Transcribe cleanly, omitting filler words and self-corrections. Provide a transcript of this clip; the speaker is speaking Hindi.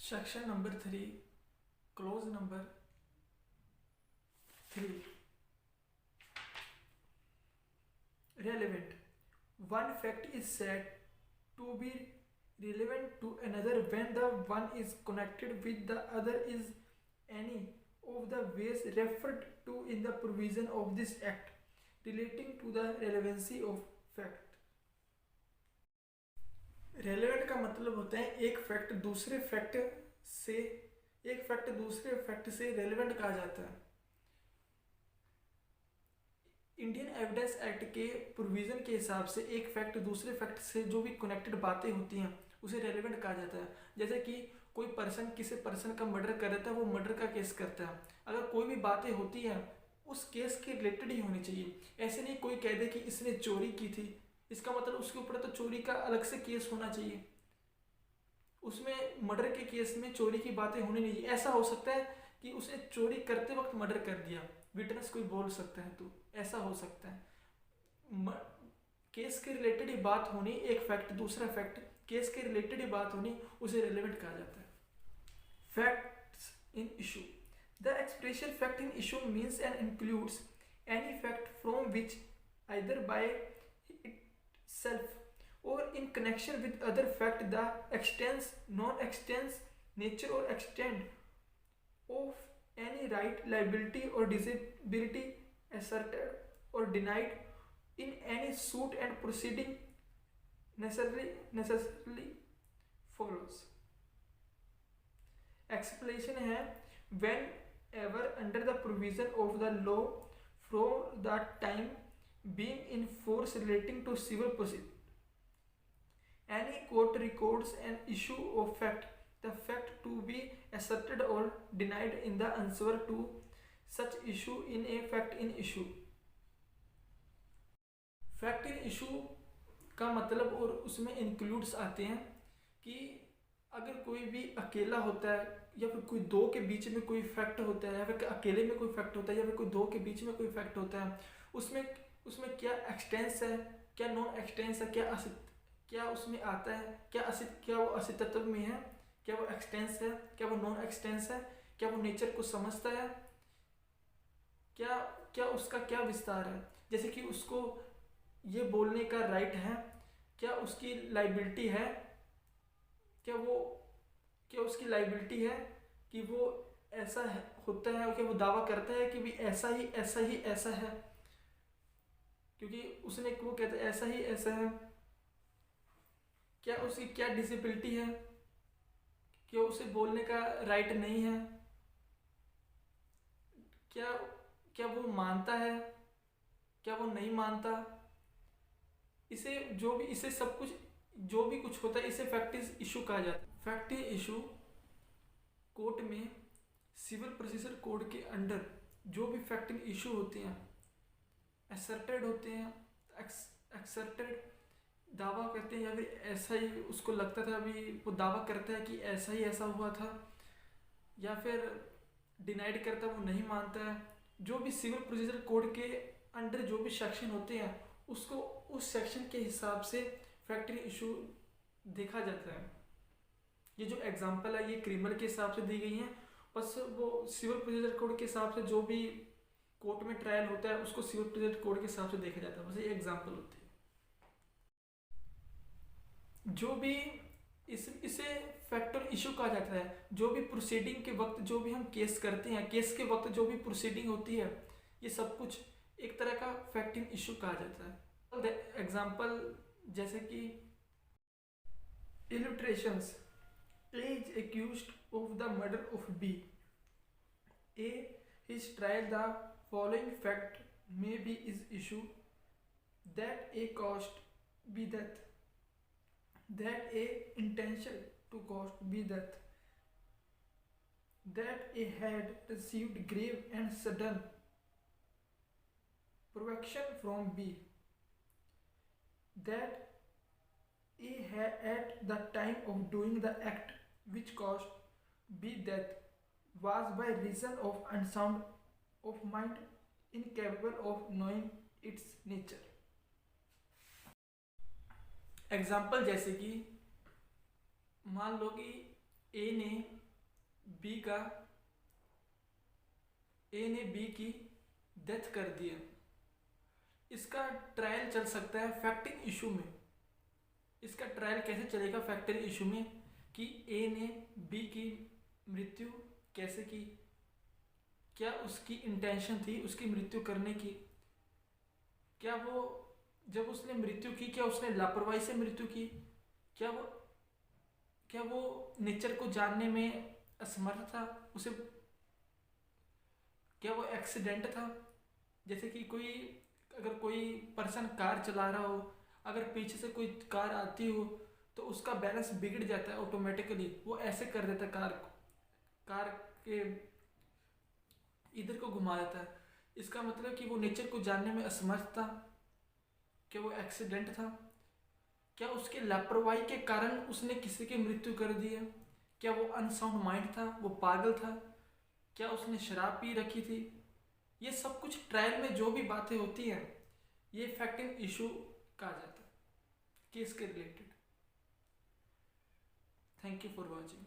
Section number 3, clause number 3. Relevant. One fact is said to be relevant to another when the one is connected with the other is any of the ways referred to in the provision of this act relating to the relevancy of fact. Relevant का मतलब होता है एक फैक्ट दूसरे फैक्ट से रेलेवेंट कहा जाता है। इंडियन एविडेंस एक्ट के प्रोविजन के हिसाब से एक फैक्ट दूसरे फैक्ट से जो भी कनेक्टेड बातें होती हैं उसे रेलेवेंट कहा जाता है। जैसे कि कोई पर्सन किसी पर्सन का मर्डर कर देता है, वो मर्डर का केस करता है, अगर कोई भी बातें होती हैं उस केस के रिलेटेड ही होनी चाहिए। ऐसे नहीं कोई कह दे कि इसने चोरी की थी, इसका मतलब उसके ऊपर तो चोरी का अलग से केस होना चाहिए, उसमें मर्डर के केस में चोरी की बातें होनी नहीं चाहिए। ऐसा हो सकता है कि उसने चोरी करते वक्त मर्डर कर दिया, विटनेस कोई बोल सकता है, तो ऐसा हो सकता है। केस के रिलेटेड ही बात होनी, एक फैक्ट दूसरा फैक्ट केस के रिलेटेड ही बात होनी, उसे रेलेवेंट कहा जाता है। Facts in issue. The expression fact in issue means and includes any fact from which either by itself or in connection with other fact the extent, non-extent, nature or extent of any right, liability or disability asserted or denied in any suit and proceeding necessarily follows. Explanation है whenever under the provision of the law from the time being in force relating to civil proceeding, any court records an issue of fact, the fact to be asserted or denied in the answer to such issue in a fact in issue. Fact in issue का मतलब और उसमें इंक्लूड्स आते हैं कि अगर कोई भी अकेला होता है या फिर कोई दो के बीच में कोई फैक्ट होता है या फिर अकेले में कोई फैक्ट होता है या फिर कोई दो के बीच में कोई फैक्ट होता है, उसमें क्या एक्सटेंस है, क्या नॉन एक्सटेंस है, क्या उसमें आता है, क्या वो अस्तित्व में है, क्या वो एक्सटेंस है, क्या वो नॉन एक्सटेंस है, क्या वो नेचर को समझता है, क्या उसका क्या विस्तार है। जैसे कि उसको ये बोलने का राइट है, क्या उसकी लाइबिलिटी है, क्या उसकी लाइबिलिटी है कि वो ऐसा है, होता है, क्या वो दावा करता है कि भी ऐसा है, क्योंकि उसने वो कहता है ऐसा है। क्या उसकी क्या डिसेबिलिटी है, क्या उसे बोलने का राइट नहीं है, क्या वो मानता है, क्या वो नहीं मानता। इसे सब कुछ जो भी कुछ होता है इसे फैक्ट इशू कहा जाता है। फैक्ट इशू कोर्ट में सिविल प्रोसीजर कोड के अंडर जो भी फैक्ट इशू होते हैं, असर्टेड होते हैं, एक्सर्टेड दावा करते हैं या फिर ऐसा ही उसको लगता था, अभी वो दावा करता है कि ऐसा हुआ था, या फिर डिनाइड करता है, वो नहीं मानता है। जो भी सिविल प्रोसीजर कोड के अंडर जो भी सेक्शन होते हैं उसको उस सेक्शन के हिसाब से फैक्ट्री इशू देखा जाता है। ये जो एग्जांपल है ये क्रिमिनल के हिसाब से दी गई हैं, बस वो सिविल प्रोसीजर कोड के हिसाब से जो भी कोर्ट में ट्रायल होता है उसको सिविल प्रोसीजर कोड के हिसाब से देखा जाता है, बस ये एग्जांपल होती है। जो भी इसे फैक्टर इशू कहा जाता है। जो भी प्रोसीडिंग के वक्त जो भी हम केस करते हैं, केस के वक्त जो भी प्रोसीडिंग होती है, ये सब कुछ एक तरह का फैक्टिंग इशू कहा जाता है। एग्जांपल जैसे कि illustrations, A is accused of the murder of B. A is tried. The following fact may be is issue: that A caused B death, that A intention to cause B death, that A had received grave and sudden protection from B, that A had at the time of doing the act which caused B death was by reason of unsound of mind, incapable of knowing its nature. Example जैसे कि मान लो कि ए ने बी का ए ने बी की डेथ कर दी है, इसका ट्रायल चल सकता है फैक्टिंग इशू में। इसका ट्रायल कैसे चलेगा फैक्टिंग इशू में कि ए ने बी की मृत्यु कैसे की, क्या उसकी इंटेंशन थी उसकी मृत्यु करने की, क्या वो जब उसने मृत्यु की क्या उसने लापरवाही से मृत्यु की, क्या वो नेचर को जानने में असमर्थ था, उसे क्या वो एक्सीडेंट था। जैसे कि अगर कोई पर्सन कार चला रहा हो, अगर पीछे से कोई कार आती हो तो उसका बैलेंस बिगड़ जाता है ऑटोमेटिकली, वो ऐसे कर देता है कार के इधर को घुमा देता है। इसका मतलब कि वो नेचर को जानने में असमर्थ था, क्या वो एक्सीडेंट था, क्या उसके लापरवाही के कारण उसने किसी की मृत्यु कर दी है, क्या वो अनसाउंड माइंड था, वो पागल था, क्या उसने शराब पी रखी थी। ये सब कुछ ट्रायल में जो भी बातें होती हैं ये फैक्टिंग इशू कहा जाता है केस के related. Thank you for watching.